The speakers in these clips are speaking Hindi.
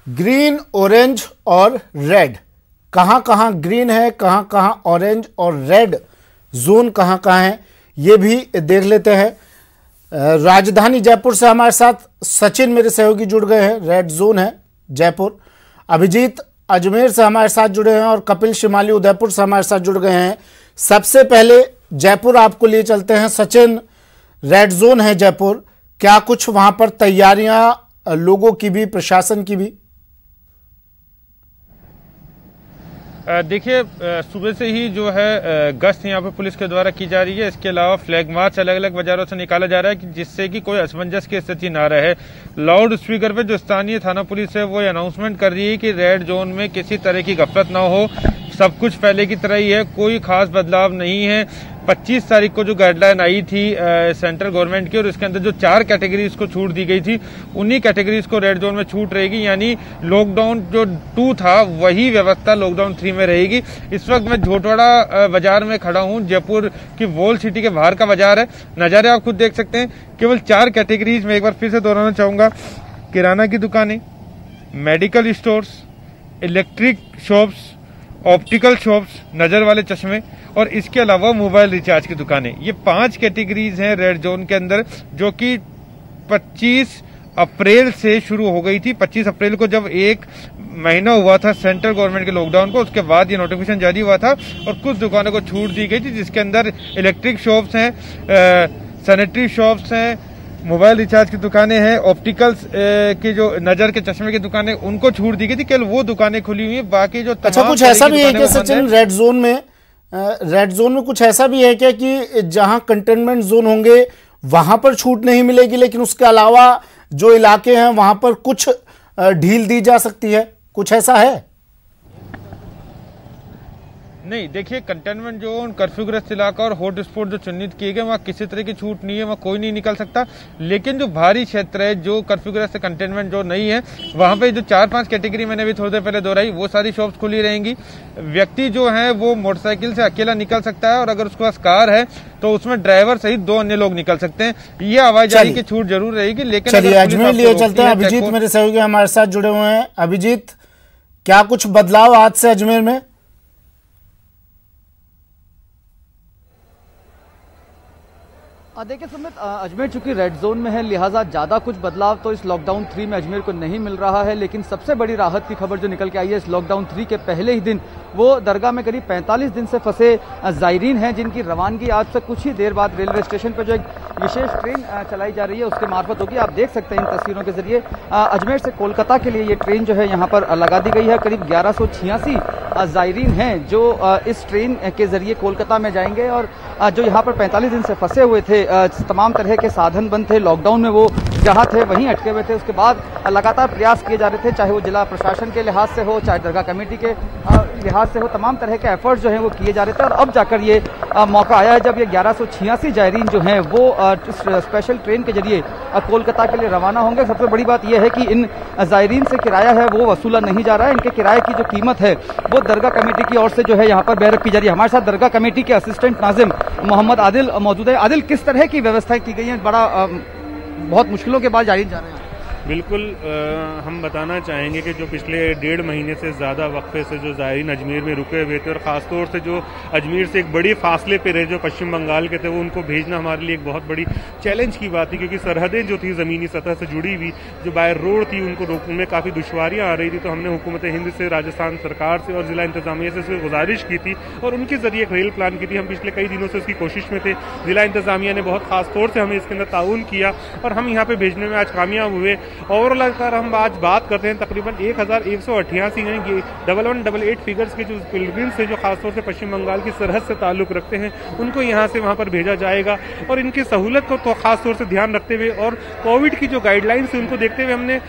ग्रीन, ऑरेंज और रेड, कहाँ कहाँ ग्रीन है, कहाँ कहाँ ऑरेंज और रेड जोन कहाँ कहाँ है, ये भी देख लेते हैं। राजधानी जयपुर से हमारे साथ सचिन मेरे सहयोगी जुड़ गए हैं, रेड जोन है जयपुर। अभिजीत अजमेर से हमारे साथ जुड़े हैं और कपिल शिमाली उदयपुर से हमारे साथ जुड़ गए हैं। सबसे पहले जयपुर आपको लिए चलते हैं। सचिन, रेड जोन है जयपुर, क्या कुछ वहां पर तैयारियां लोगों की भी, प्रशासन की भी? देखिए, सुबह से ही जो है गश्त यहाँ पे पुलिस के द्वारा की जा रही है। इसके अलावा फ्लैग मार्च अलग अलग बाजारों से निकाला जा रहा है जिससे कि कोई असमंजस की स्थिति ना रहे। लाउड स्पीकर पे जो स्थानीय थाना पुलिस है वो अनाउंसमेंट कर रही है कि रेड जोन में किसी तरह की गफलत ना हो, सब कुछ पहले की तरह ही है, कोई खास बदलाव नहीं है। 25 तारीख को जो गाइडलाइन आई थी सेंट्रल गवर्नमेंट की और इसके अंदर जो 4 कैटेगरीज को छूट दी गई थी, उन्हीं कैटेगरीज को रेड जोन में छूट रहेगी। यानी लॉकडाउन जो 2 था वही व्यवस्था लॉकडाउन 3 में रहेगी। इस वक्त मैं झोटवाड़ा बाजार में खड़ा हूं, जयपुर की वॉल सिटी के बाहर का बाजार है। नजारे आप खुद देख सकते हैं। केवल 4 कैटेगरीज में एक बार फिर से दोहराना चाहूंगा, किराना की दुकानें, medical stores, electric shops, optical shops, नजर वाले चश्मे और इसके अलावा मोबाइल रिचार्ज की दुकानें। ये 5 कैटेगरीज हैं रेड जोन के अंदर, जो कि 25 अप्रैल से शुरू हो गई थी। 25 अप्रैल को जब 1 महीना हुआ था सेंट्रल गवर्नमेंट के लॉकडाउन को, उसके बाद ये नोटिफिकेशन जारी हुआ था और कुछ दुकानों को छूट दी गई थी, जिसके अंदर इलेक्ट्रिक शॉप्स हैं, सैनिटरी शॉप्स हैं, मोबाइल रिचार्ज की दुकानें हैं, ऑप्टिकल्स की जो नजर के चश्मे की दुकानें, उनको छूट दी गई थी। केवल वो दुकानें खुली हुई है, बाकी जो अच्छा, कुछ ऐसा भी है क्या सचिन रेड जोन में कुछ ऐसा भी है क्या कि जहां कंटेनमेंट जोन होंगे वहां पर छूट नहीं मिलेगी, लेकिन उसके अलावा जो इलाके हैं वहां पर कुछ ढील दी जा सकती है? कुछ ऐसा है? नहीं, देखिए, कंटेनमेंट जोन, कर्फ्यूग्रस्त इलाका और हॉट स्पॉट जो चिन्हित किए गए वहाँ किसी तरह की छूट नहीं है, वहाँ कोई नहीं निकल सकता। लेकिन जो भारी क्षेत्र है, जो कर्फ्यूग्रस्त कंटेनमेंट जो नहीं है, वहाँ पे जो 4-5 कैटेगरी मैंने अभी थोड़ी देर पहले दोहराई, वो सारी शॉप्स खुली रहेंगी। व्यक्ति जो है वो मोटरसाइकिल से अकेला निकल सकता है और अगर उसके पास कार है तो उसमें ड्राइवर सहित 2 अन्य लोग निकल सकते हैं। ये आवाजाही की छूट जरूर रहेगी। लेकिन चलिए अजमेर लिए चलते हैं। अभिजीत मेरे सहयोगी हमारे साथ जुड़े हुए हैं। अभिजीत, क्या कुछ बदलाव आज से अजमेर में? देखिए सुमित, अजमेर चूंकि रेड जोन में है, लिहाजा ज्यादा कुछ बदलाव तो इस लॉकडाउन 3 में अजमेर को नहीं मिल रहा है। लेकिन सबसे बड़ी राहत की खबर जो निकल के आई है इस लॉकडाउन 3 के पहले ही दिन, वो दरगाह में करीब 45 दिन से फंसे जायरीन हैं, जिनकी रवानगी आज से कुछ ही देर बाद रेलवे स्टेशन पर जो एक विशेष ट्रेन चलाई जा रही है उसके मार्फत होगी। आप देख सकते हैं इन तस्वीरों के जरिए अजमेर से कोलकाता के लिए ये ट्रेन जो है यहाँ पर लगा दी गई है। करीब 1186 जायरीन हैं जो इस ट्रेन के जरिए कोलकाता में जाएंगे और जो यहाँ पर 45 दिन से फंसे हुए थे, तमाम तरह के साधन बंद थे, लॉकडाउन में वो जहाँ थे वहीं अटके हुए थे। उसके बाद लगातार प्रयास किए जा रहे थे, चाहे वो जिला प्रशासन के लिहाज से हो, चाहे दरगाह कमेटी के लिहाज से हो, तमाम तरह के एफर्ट्स जो हैं वो किए जा रहे थे। और अब जाकर ये मौका आया है जब ये 1186 जायरीन जो हैं वो स्पेशल ट्रेन के जरिए कोलकाता के लिए रवाना होंगे। सबसे बड़ी बात यह है कि इन जायरीन से किराया है वो वसूला नहीं जा रहा है। इनके किराए की जो कीमत है वो दरगाह कमेटी की ओर से जो है यहाँ पर बेरक की जा रही है। हमारे साथ दरगाह कमेटी के असिस्टेंट नाजिम मोहम्मद आदिल मौजूद है। आदिल, किस तरह की व्यवस्थाएं की गई हैं? बहुत मुश्किलों के बाद जायरीन जा रहे हैं। बिल्कुल, हम बताना चाहेंगे कि जो पिछले 1.5 महीने से ज़्यादा वक्फे से जो ज़ायरीन अजमेर में रुके हुए थे और ख़ासतौर से जो अजमेर से एक बड़ी फासले पे रहे, जो पश्चिम बंगाल के थे, वो उनको भेजना हमारे लिए एक बहुत बड़ी चैलेंज की बात थी, क्योंकि सरहदें जो थी ज़मीनी सतह से जुड़ी हुई, जो बाहर रोड थी, उनको रोकने में काफ़ी दुश्वारियाँ आ रही थी। तो हमने हुकूमत हिंद से, राजस्थान सरकार से और ज़िला इंतज़ामिया से गुजारिश की थी और उनके ज़रिए एक रेल प्लान की थी। हम पिछले कई दिनों से उसकी कोशिश में थे। ज़िला इंतज़ामिया ने बहुत ख़ास तौर से हमें इसके अंदर ताउन किया और हम यहाँ पर भेजने में आज कामयाब हुए। ओवरऑल हम आज बात करते हैं तकरीबन 1188 यानी 1188 फिगर्स के जो पिलग्रिम्स हैं, जो खासतौर से पश्चिम बंगाल की सरहद से ताल्लुक रखते हैं, उनको यहाँ से वहाँ पर भेजा जाएगा। और इनकी सहूलत को तो खासतौर से ध्यान रखते हुए और कोविड की जो गाइडलाइंस है उनको देखते हुए हमने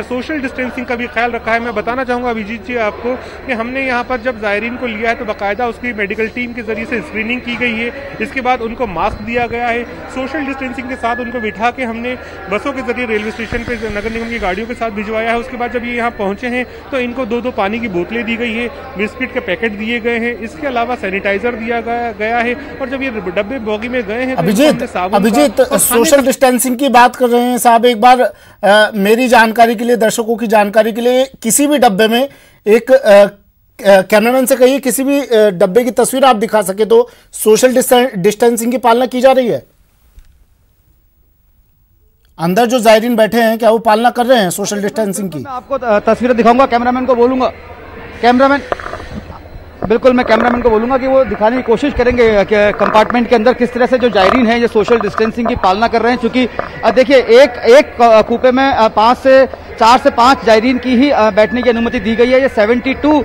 सोशल डिस्टेंसिंग का भी ख्याल रखा है। मैं बताना चाहूँगा अभिजीत जी आपको कि हमने यहाँ पर जब जायरीन को लिया है तो बाकायदा उसकी मेडिकल टीम के जरिए से स्क्रीनिंग की गई है। इसके बाद उनको मास्क दिया गया है। सोशल डिस्टेंसिंग के साथ उनको बिठा के हमने बसों के जरिए रेलवे स्टेशन पर नगर निगम की गाड़ियों के साथ भिजवाया है। उसके बाद जब ये यहाँ पहुंचे हैं तो इनको 2-2 पानी की बोतलें दी गई है, बिस्किट के पैकेट दिए गए हैं, इसके अलावा सैनिटाइजर दिया गया है। और जब ये डब्बे बोगी में गए हैं अभिजीत सोशल डिस्टेंसिंग की बात कर रहे हैं साहब, एक बार मेरी जानकारी के लिए, दर्शकों की जानकारी के लिए, किसी भी डब्बे में एक कैमरामैन से कहिए किसी भी डब्बे की तस्वीर आप दिखा सके तो सोशल डिस्टेंसिंग की पालना की जा रही है? अंदर जो जायरीन बैठे हैं क्या वो पालना कर रहे हैं सोशल डिस्टेंसिंग की? मैं आपको तस्वीरें दिखाऊंगा, कैमरामैन को बोलूंगा, कैमरामैन बिल्कुल मैं कैमरामैन को बोलूंगा कि वो दिखाने की कोशिश करेंगे कि कंपार्टमेंट के अंदर किस तरह से जो जायरीन है ये सोशल डिस्टेंसिंग की पालना कर रहे हैं। क्योंकि देखिए एक कूपे में 4 से 5 जायरीन की ही बैठने की अनुमति दी गई है। ये 72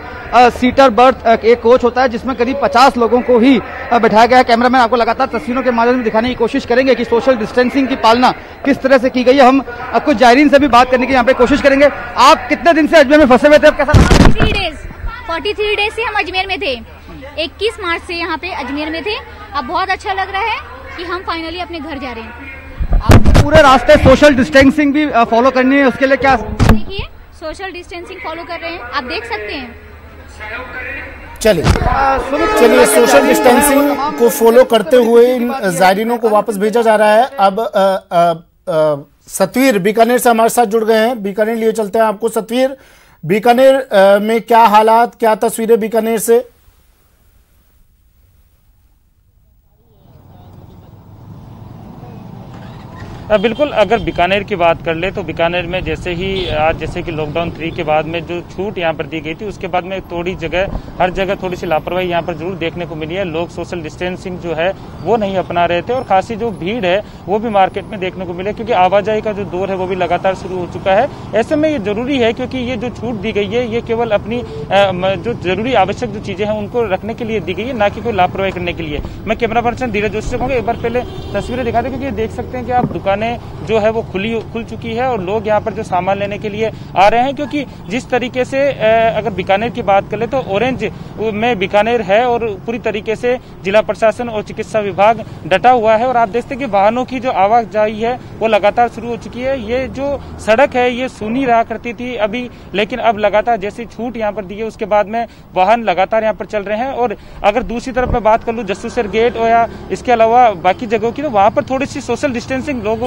सीटर बर्थ एक कोच होता है जिसमें करीब 50 लोगों को ही बैठाया गया है। कैमरामैन आपको लगातार तस्वीरों के माध्यम से दिखाने की कोशिश करेंगे कि सोशल डिस्टेंसिंग की पालना किस तरह से की गई है। हम कुछ जायरीन से भी बात करने की यहाँ पे कोशिश करेंगे। आप कितने दिन से अजमेर में फंसे हुए थे? अब कैसा? 43 डेज से हम अजमेर में थे। 21 मार्च से यहाँ पे अजमेर में थे। अब बहुत अच्छा लग रहा है कि हम फाइनली अपने घर जा रहे हैं। आप पूरे रास्ते सोशल डिस्टेंसिंग भी फॉलो करनी है, उसके लिए क्या? देखिए सोशल डिस्टेंसिंग फॉलो कर रहे हैं, आप देख सकते हैं। चलिए सोशल डिस्टेंसिंग को फॉलो करते हुए इन जायरीनों को वापस भेजा जा रहा है। अब सतवीर बीकानेर से हमारे साथ जुड़ गए हैं, बीकानेर लिए चलते हैं आपको। सतवीर, बीकानेर में क्या हालात, क्या तस्वीरें बीकानेर से? बिल्कुल, अगर बीकानेर की बात कर ले तो बीकानेर में जैसे कि लॉकडाउन 3 के बाद में जो छूट यहाँ पर दी गई थी उसके बाद में हर जगह थोड़ी सी लापरवाही यहाँ पर जरूर देखने को मिली है। लोग सोशल डिस्टेंसिंग जो है वो नहीं अपना रहे थे और खासी जो भीड़ है वो भी मार्केट में देखने को मिले, क्योंकि आवाजाही का जो दौर है वो भी लगातार शुरू हो चुका है। ऐसे में ये जरूरी है क्योंकि ये जो छूट दी गई है ये केवल अपनी जो जरूरी आवश्यक जो चीजें हैं उनको रखने के लिए दी गई है, ना कि कोई लापरवाही करने के लिए। मैं कैमरा पर्सन धीरज जोशी से कहूँगा एक बार पहले तस्वीरें दिखा दें, क्योंकि देख सकते हैं कि आप दुकानें जो है वो खुल चुकी है और लोग यहाँ पर जो सामान लेने के लिए आ रहे हैं। क्योंकि जिस तरीके से अगर बीकानेर की बात करें तो ऑरेंज में बीकानेर है और पूरी तरीके से जिला प्रशासन और चिकित्सा विभाग डटा हुआ है और आप देखते हैं कि वाहनों की जो आवाजाही है वो लगातार शुरू हो चुकी है। ये जो सड़क है ये सूनी रहा करती थी अभी, लेकिन अब लगातार जैसी छूट यहाँ पर दी है उसके बाद में वाहन लगातार यहाँ पर चल रहे हैं। और अगर दूसरी तरफ मैं बात कर लूँ जस्टिसर गेट और या इसके अलावा बाकी जगहों की, तो वहां पर थोड़ी सी सोशल डिस्टेंसिंग लोग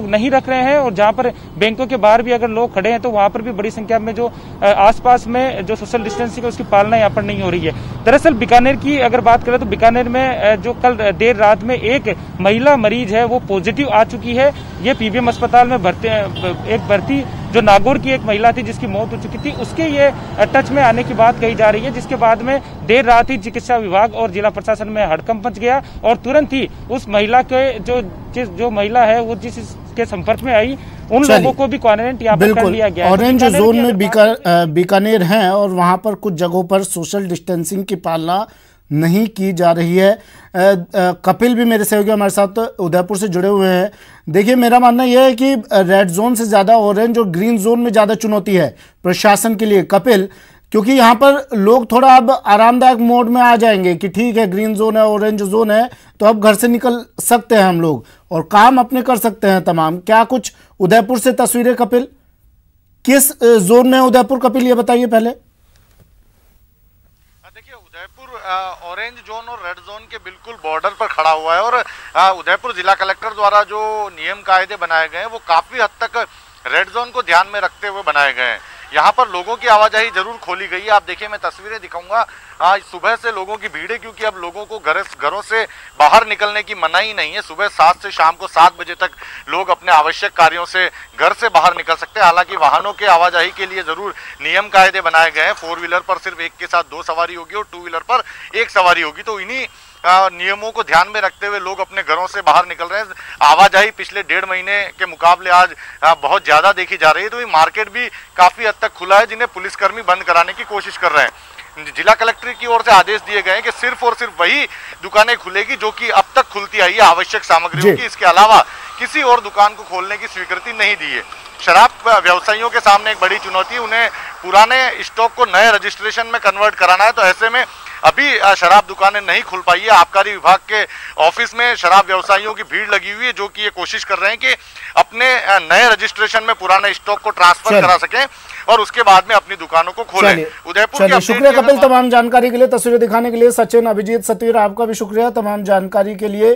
नहीं रख रहे हैं और जहां पर बैंकों के बाहर भी अगर लोग खड़े हैं तो वहां पर भी बड़ी संख्या में जो आसपास में जो सोशल डिस्टेंसिंग है उसकी पालना यहाँ पर नहीं हो रही है। दरअसल बीकानेर की अगर बात करें तो बीकानेर में जो कल देर रात में एक महिला मरीज है वो पॉजिटिव आ चुकी है। ये पीबीएम अस्पताल में भर्ती जो नागौर की एक महिला थी जिसकी मौत हो चुकी थी उसके ये टच में आने की बात कही जा रही है, जिसके बाद में देर रात ही चिकित्सा विभाग और जिला प्रशासन में हड़कंप मच गया और तुरंत ही उस महिला के जो महिला है वो जिसके संपर्क में आई उन लोगों को भी क्वारंटाइन यहाँ पर कर लिया गया। ऑरेंज जोन में बीकानेर है और वहां पर कुछ जगहों पर सोशल डिस्टेंसिंग की पालना नहीं की जा रही है। कपिल भी मेरे सहयोगी हमारे साथ उदयपुर से जुड़े हुए हैं। देखिए मेरा मानना यह है कि रेड जोन से ज़्यादा ऑरेंज और ग्रीन जोन में ज़्यादा चुनौती है प्रशासन के लिए कपिल, क्योंकि यहाँ पर लोग थोड़ा अब आरामदायक मोड में आ जाएंगे कि ठीक है ग्रीन जोन है ऑरेंज जोन है तो अब घर से निकल सकते हैं हम लोग और काम अपने कर सकते हैं तमाम। क्या कुछ उदयपुर से तस्वीरें कपिल? किस जोन में उदयपुर कपिल ये बताइए पहले। उदयपुर ऑरेंज जोन और रेड जोन के बिल्कुल बॉर्डर पर खड़ा हुआ है और उदयपुर जिला कलेक्टर द्वारा जो नियम कायदे बनाए गए हैं वो काफी हद तक रेड जोन को ध्यान में रखते हुए बनाए गए हैं। यहाँ पर लोगों की आवाजाही जरूर खोली गई है। आप देखिए मैं तस्वीरें दिखाऊंगा, सुबह से लोगों की भीड़ है क्योंकि अब लोगों को घरों से बाहर निकलने की मनाही नहीं है। सुबह 7 से शाम को 7 बजे तक लोग अपने आवश्यक कार्यों से घर से बाहर निकल सकते हैं। हालांकि वाहनों के आवाजाही के लिए जरूर नियम कायदे बनाए गए हैं। 4 व्हीलर पर सिर्फ एक के साथ 2 सवारी होगी और 2 व्हीलर पर 1 सवारी होगी। तो इन्हीं नियमों को ध्यान में रखते हुए लोग अपने घरों से बाहर निकल रहे हैं। आवाजाही पिछले 1.5 महीने के मुकाबले आज बहुत ज्यादा देखी जा रही है। तो ये मार्केट भी काफी हद तक खुला है जिन्हें पुलिसकर्मी बंद कराने की कोशिश कर रहे हैं। जिला कलेक्टर की ओर से आदेश दिए गए हैं कि सिर्फ और सिर्फ वही दुकानें खुलेगी जो कि अब तक खुलती आई है आवश्यक सामग्रियों की। इसके अलावा किसी और दुकान को खोलने की स्वीकृति नहीं दी है। शराब व्यवसायियों के सामने एक बड़ी चुनौती, उन्हें पुराने स्टॉक को नए रजिस्ट्रेशन में कन्वर्ट कराना है। तो ऐसे में अभी शराब दुकानें नहीं खुल पाई है। आबकारी विभाग के ऑफिस में शराब व्यवसायियों की भीड़ लगी हुई है, जो कि ये कोशिश कर रहे हैं कि अपने नए रजिस्ट्रेशन में पुराने स्टॉक को ट्रांसफर करा सकें और उसके बाद में अपनी दुकानों को खोलें। उदयपुर के शुक्रिया कपिल तमाम जानकारी के लिए, तस्वीरें दिखाने के लिए। सचिन, अभिजीत, सतीर, आपका भी शुक्रिया तमाम जानकारी के लिए।